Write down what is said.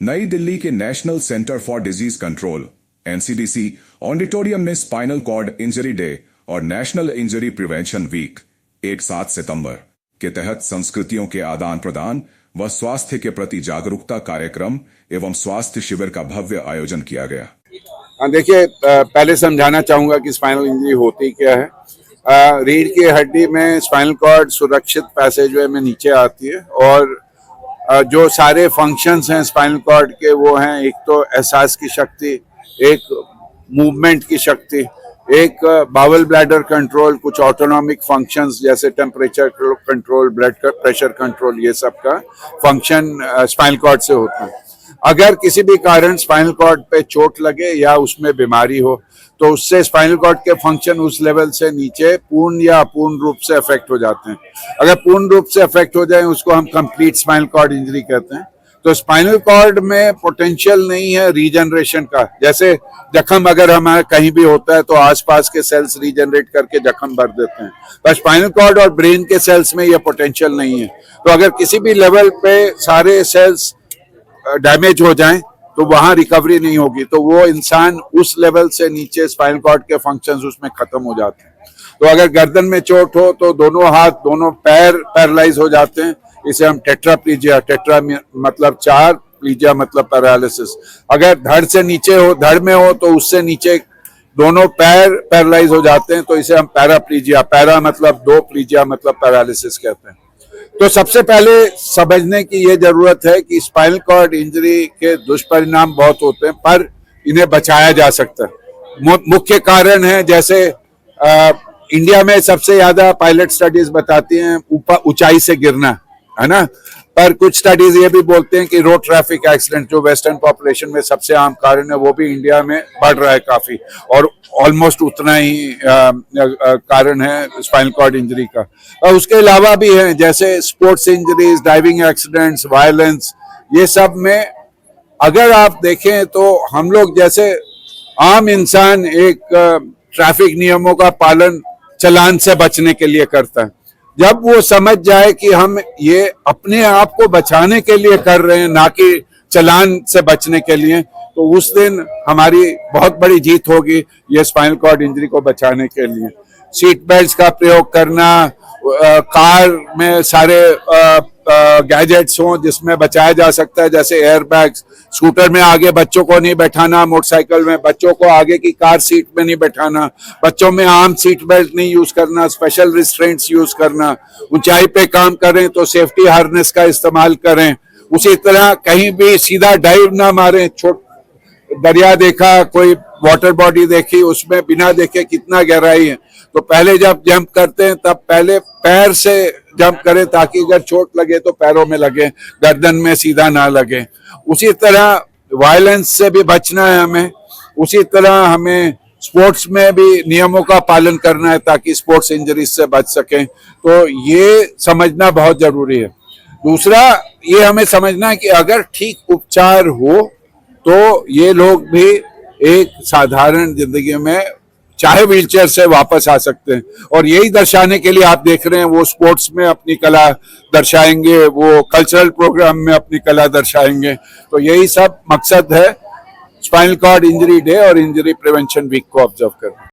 नई दिल्ली के national centre for disease control NCDC auditorium में स्पाइनल कॉर्ड इंजरी डे और नेशनल इंजरी प्रिवेंशन वीक 7 सितंबर के तहत संस्कृतियों के आदान प्रदान व स्वास्थ्य के प्रति जागरूकता कार्यक्रम एवं स्वास्थ्य शिविर का भव्य आयोजन किया गया। देखिए, पहले समझाना चाहूंगा कि स्पाइनल इंजरी होती क्या है। रीढ़ की हड्डी में स्पाइनल कॉर्ड सुरक्षित पैसेजवे में नीचे आती है और जो सारे फंक्शंस हैं स्पाइनल कॉर्ड के वो हैं, एक तो एहसास की शक्ति, एक मूवमेंट की शक्ति, एक बावल ब्लैडर कंट्रोल, कुछ ऑटोनॉमिक फंक्शंस जैसे temperature control, blood pressure control, ये सब का फंक्शन स्पाइनल कॉर्ड से होता है। अगर किसी भी कारण स्पाइनल कॉर्ड पे चोट लगे या उसमें बीमारी हो तो उससे स्पाइनल कॉर्ड के फंक्शन उस लेवल से नीचे पूर्ण या अपूर्ण रूप से अफेक्ट हो जाते हैं। अगर पूर्ण रूप से अफेक्ट हो जाए उसको हम कंप्लीट स्पाइनल कॉर्ड इंजरी कहते हैं। तो स्पाइनल कॉर्ड में पोटेंशियल नहीं है रीजनरेशन का। जैसे जख्म अगर हमारे कहीं भी होता है तो आसपास के सेल्स रीजनरेट करके जख्म भर देते हैं, पर स्पाइनल कॉर्ड और ब्रेन के सेल्स में यह पोटेंशियल नहीं है। तो अगर किसी भी लेवल पे सारे सेल्स डैमेज हो जाएं तो वहां रिकवरी नहीं होगी, तो वो इंसान उस लेवल से नीचे स्पाइनल कॉर्ड के फंक्शंस उसमें खत्म हो जाते हैं। तो अगर गर्दन में चोट हो तो दोनों हाथ, दोनों पैर पैरालाइज हो जाते हैं। इसे हम टेट्राप्लीजिया, टेट्रा मतलब 4, प्लीजिया मतलब पैरालिसिस। अगर धड़ से नीचे हो, धड़ में हो तो उससे नीचे दोनों पैर पैरालाइज हो जाते हैं, तो इसे हम पैराप्लीजिया, पैरा मतलब 2, प्लीजिया मतलब पैरालिसिस कहते हैं। तो सबसे पहले समझने की ये जरूरत है कि स्पाइनल कॉर्ड इंजरी के दुष्परिणाम बहुत होते हैं, पर इन्हें बचाया जा सकता है। मुख्य कारण है जैसे इंडिया में सबसे ज्यादा पायलट स्टडीज बताती हैं ऊंचाई से गिरना, है ना। पर कुछ स्टडीज ये भी बोलते हैं कि रोड ट्रैफिक एक्सीडेंट, जो वेस्टर्न पॉपुलेशन में सबसे आम कारण है, वो भी इंडिया में बढ़ रहा है काफी, और ऑलमोस्ट उतना ही कारण है स्पाइनल कॉर्ड इंजरी का। और उसके अलावा भी है जैसे sports injuries, driving accidents, violence, ये सब में अगर आप देखें तो हम लोग जैसे आम इंसान एक ट्रैफिक नियमों का पालन चालान से बचने के लिए करता है। जब वो समझ जाए कि हम ये अपने आप को बचाने के लिए कर रहे हैं, ना कि चालान से बचने के लिए, तो उस दिन हमारी बहुत बड़ी जीत होगी ये स्पाइनल कॉर्ड इंजरी को बचाने के लिए। सीट बेल्ट का प्रयोग करना, कार में सारे गैजेट्स हों जिसमें बचाया जा सकता है, जैसे एयर बैग्स। स्कूटर में आगे बच्चों को नहीं बैठाना, मोटरसाइकिल में बच्चों को आगे की कार सीट में नहीं बैठाना, बच्चों में आम सीट बेल्ट नहीं यूज करना, स्पेशल रिस्ट्रेंट्स यूज करना। ऊंचाई पे काम करें तो सेफ्टी हार्नेस का इस्तेमाल करें। उसी तरह कहीं भी सीधा डाइव ना मारें। दरिया देखा, कोई वाटर बॉडी देखी, उसमें बिना देखे कितना गहराई है, तो पहले जब जंप करते हैं तब पहले पैर से जंप करें ताकि अगर चोट लगे तो पैरों में लगे, गर्दन में सीधा ना लगे। उसी तरह वायलेंस से भी बचना है हमें। उसी तरह हमें स्पोर्ट्स में भी नियमों का पालन करना है ताकि स्पोर्ट्स इंजरीज से बच सकें। तो ये समझना बहुत जरूरी है। दूसरा, ये हमें समझना है कि अगर ठीक उपचार हो तो ये लोग भी एक साधारण जिंदगी में चाहे व्हीलचेयर से वापस आ सकते हैं। और यही दर्शाने के लिए आप देख रहे हैं वो स्पोर्ट्स में अपनी कला दर्शाएंगे, वो कल्चरल प्रोग्राम में अपनी कला दर्शाएंगे। तो यही सब मकसद है स्पाइनल कॉर्ड इंजरी डे और इंजरी प्रिवेंशन वीक को ऑब्जर्व करना।